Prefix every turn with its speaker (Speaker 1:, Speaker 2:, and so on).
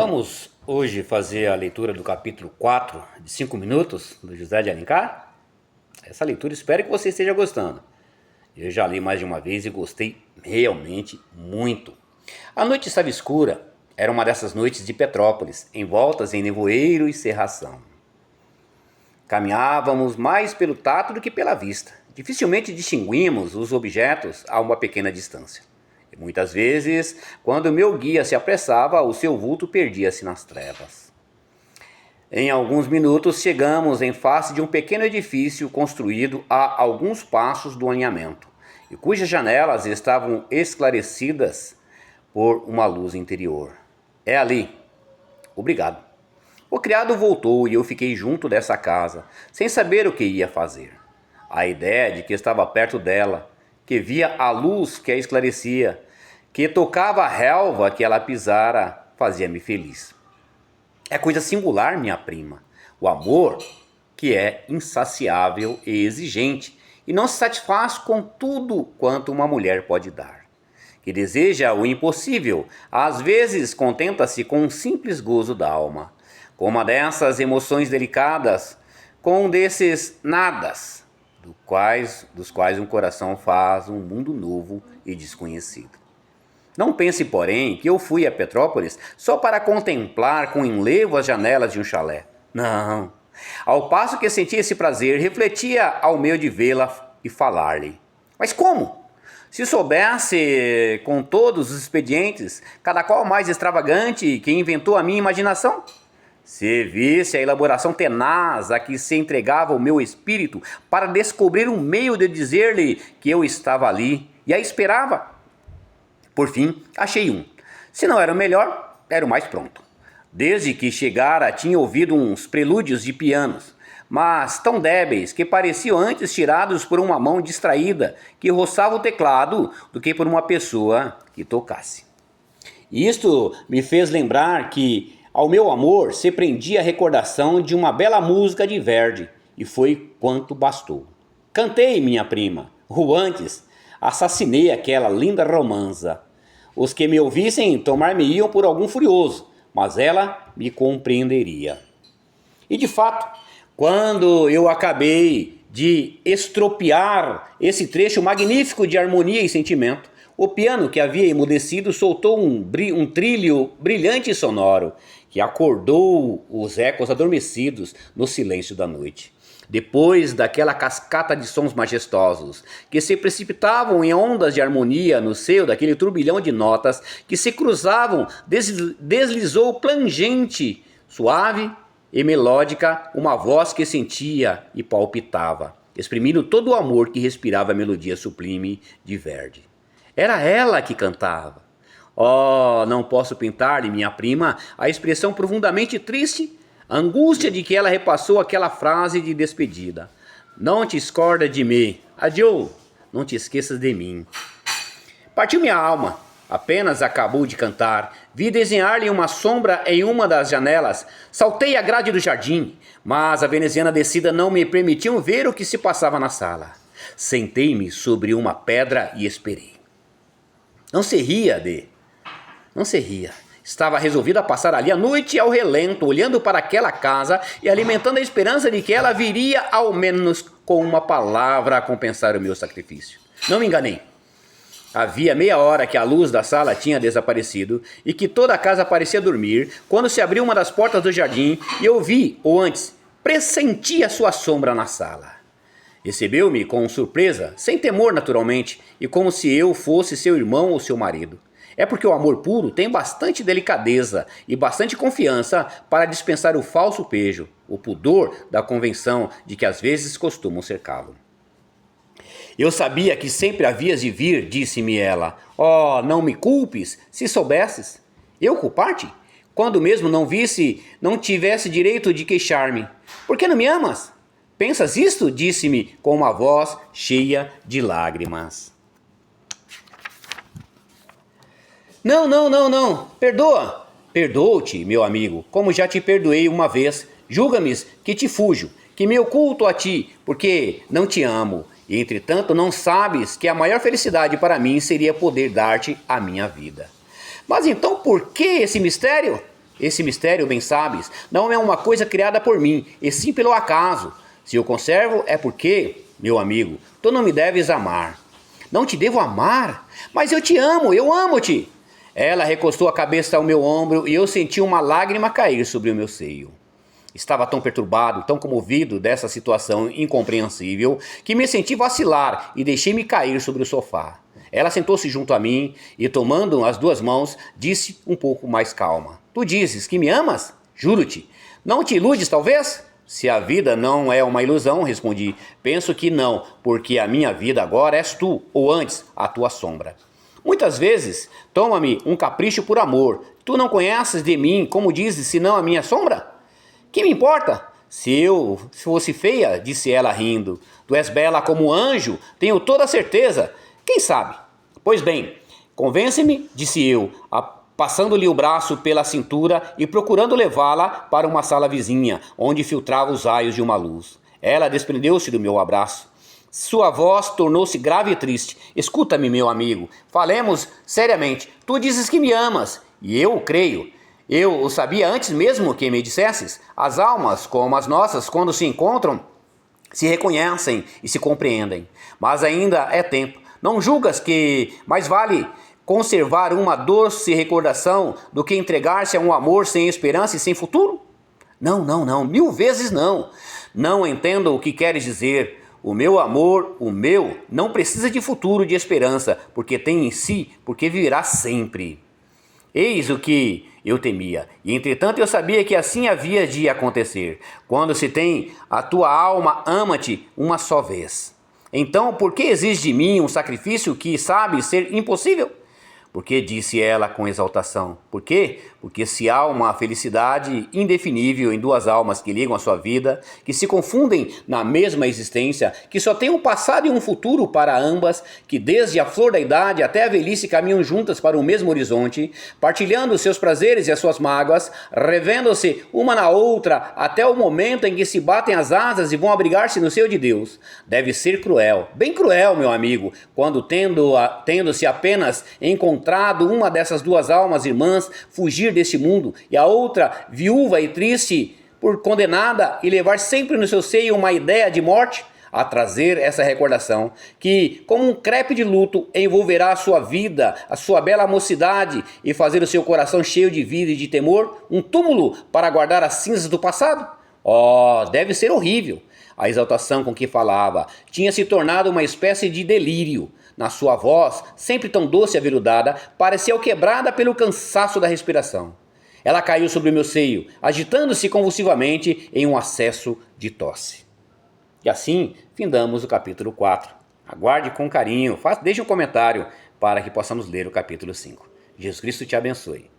Speaker 1: Vamos hoje fazer a leitura do capítulo 4 de 5 minutos do José de Alencar? Essa leitura espero que você esteja gostando. Eu já li mais de uma vez e gostei realmente muito. A noite estava escura, era uma dessas noites de Petrópolis, envoltas em nevoeiro e cerração. Caminhávamos mais pelo tato do que pela vista. Dificilmente distinguimos os objetos a uma pequena distância. E muitas vezes, quando meu guia se apressava, o seu vulto perdia-se nas trevas. Em alguns minutos chegamos em face de um pequeno edifício construído a alguns passos do alinhamento, e cujas janelas estavam esclarecidas por uma luz interior. É ali. Obrigado. O criado voltou e eu fiquei junto dessa casa, sem saber o que ia fazer. A ideia de que estava perto dela, que via a luz que a esclarecia, que tocava a relva que ela pisara, fazia-me feliz. É coisa singular, minha prima, o amor que é insaciável e exigente e não se satisfaz com tudo quanto uma mulher pode dar. Que deseja o impossível, às vezes contenta-se com um simples gozo da alma, com uma dessas emoções delicadas, com um desses nadas, dos quais um coração faz um mundo novo e desconhecido. Não pense, porém, que eu fui a Petrópolis só para contemplar com enlevo as janelas de um chalé. Não. Ao passo que sentia esse prazer, refletia ao meio de vê-la e falar-lhe. Mas como? Se soubesse com todos os expedientes, cada qual mais extravagante, que inventou a minha imaginação? Se visse a elaboração tenaz a que se entregava o meu espírito para descobrir um meio de dizer-lhe que eu estava ali e a esperava. Por fim, achei um. Se não era o melhor, era o mais pronto. Desde que chegara, tinha ouvido uns prelúdios de pianos, mas tão débeis que pareciam antes tirados por uma mão distraída que roçava o teclado do que por uma pessoa que tocasse. Isto me fez lembrar que ao meu amor se prendia a recordação de uma bela música de Verdi, e foi quanto bastou. Cantei, minha prima, ou antes, assassinei aquela linda romanza. Os que me ouvissem tomar-me-iam por algum furioso, mas ela me compreenderia. E de fato, quando eu acabei de estropiar esse trecho magnífico de harmonia e sentimento, o piano que havia emudecido soltou um trilho brilhante e sonoro, que acordou os ecos adormecidos no silêncio da noite. Depois daquela cascata de sons majestosos, que se precipitavam em ondas de harmonia no seio daquele turbilhão de notas que se cruzavam, deslizou plangente, suave e melódica, uma voz que sentia e palpitava, exprimindo todo o amor que respirava a melodia sublime de Verdi. Era ela que cantava. Oh, não posso pintar-lhe, minha prima, a expressão profundamente triste, a angústia de que ela repassou aquela frase de despedida. Não te escorda de mim. Adieu, não te esqueças de mim. Partiu minha alma. Apenas acabou de cantar. Vi desenhar-lhe uma sombra em uma das janelas. Saltei a grade do jardim, mas a veneziana descida não me permitiu ver o que se passava na sala. Sentei-me sobre uma pedra e esperei. Não se ria. Estava resolvido a passar ali a noite ao relento, olhando para aquela casa e alimentando a esperança de que ela viria ao menos com uma palavra a compensar o meu sacrifício. Não me enganei. Havia meia hora que a luz da sala tinha desaparecido e que toda a casa parecia dormir, quando se abriu uma das portas do jardim e eu vi, ou antes, pressenti a sua sombra na sala. Recebeu-me com surpresa, sem temor naturalmente, e como se eu fosse seu irmão ou seu marido. É porque o amor puro tem bastante delicadeza e bastante confiança para dispensar o falso pejo, o pudor da convenção de que às vezes costumam cercá-lo. Eu sabia que sempre havias de vir, disse-me ela. Oh, não me culpes, se soubesses. Eu culpar-te? Quando mesmo não tivesse direito de queixar-me. Por que não me amas? Pensas isto? Disse-me com uma voz cheia de lágrimas. Não. Perdoa. Perdoo-te, meu amigo, como já te perdoei uma vez. Julga-me que te fujo, que me oculto a ti, porque não te amo. E, entretanto, não sabes que a maior felicidade para mim seria poder dar-te a minha vida. Mas então por que esse mistério? Esse mistério, bem sabes, não é uma coisa criada por mim, e sim pelo acaso. Se eu conservo é porque, meu amigo, tu não me deves amar. Não te devo amar? Mas eu amo-te. Ela recostou a cabeça ao meu ombro e eu senti uma lágrima cair sobre o meu seio. Estava tão perturbado, tão comovido dessa situação incompreensível, que me senti vacilar e deixei-me cair sobre o sofá. Ela sentou-se junto a mim e, tomando as duas mãos, disse um pouco mais calma: Tu dizes que me amas? Juro-te. Não te iludes, talvez? Se a vida não é uma ilusão, respondi, penso que não, porque a minha vida agora és tu, ou antes, a tua sombra. Muitas vezes, toma-me um capricho por amor. Tu não conheces de mim, como dizes, senão a minha sombra? Que me importa? Se eu fosse feia, disse ela rindo. Tu és bela como um anjo, tenho toda a certeza. Quem sabe? Pois bem, convence-me, disse eu, passando-lhe o braço pela cintura e procurando levá-la para uma sala vizinha, onde filtrava os raios de uma luz. Ela desprendeu-se do meu abraço. Sua voz tornou-se grave e triste. Escuta-me, meu amigo, falemos seriamente. Tu dizes que me amas, e eu o creio. Eu o sabia antes mesmo que me dissesses. As almas, como as nossas, quando se encontram, se reconhecem e se compreendem. Mas ainda é tempo. Não julgas que mais vale conservar uma doce recordação do que entregar-se a um amor sem esperança e sem futuro? Não, 1000 vezes não. Não entendo o que queres dizer. O meu amor, o meu, não precisa de futuro, de esperança, porque tem em si, porque viverá sempre. Eis o que eu temia, e entretanto eu sabia que assim havia de acontecer. Quando se tem a tua alma, ama-te uma só vez. Então, por que exige de mim um sacrifício que sabe ser impossível? Porque, disse ela com exaltação. Por quê? Porque se há uma felicidade indefinível em duas almas que ligam a sua vida, que se confundem na mesma existência, que só tem um passado e um futuro para ambas, que desde a flor da idade até a velhice caminham juntas para o mesmo horizonte, partilhando seus prazeres e as suas mágoas, revendo-se uma na outra até o momento em que se batem as asas e vão abrigar-se no seio de Deus. Deve ser cruel, bem cruel, meu amigo, quando tendo-se apenas encontrado uma dessas duas almas irmãs fugir deste mundo e a outra viúva e triste por condenada e levar sempre no seu seio uma ideia de morte, a trazer essa recordação que, como um crepe de luto, envolverá a sua vida, a sua bela mocidade e fazer o seu coração cheio de vida e de temor, um túmulo para guardar as cinzas do passado? Oh, deve ser horrível. A exaltação com que falava tinha se tornado uma espécie de delírio. Na sua voz, sempre tão doce e aveludada, parecia quebrada pelo cansaço da respiração. Ela caiu sobre o meu seio, agitando-se convulsivamente em um acesso de tosse. E assim, findamos o capítulo 4. Aguarde com carinho, deixe um comentário para que possamos ler o capítulo 5. Jesus Cristo te abençoe.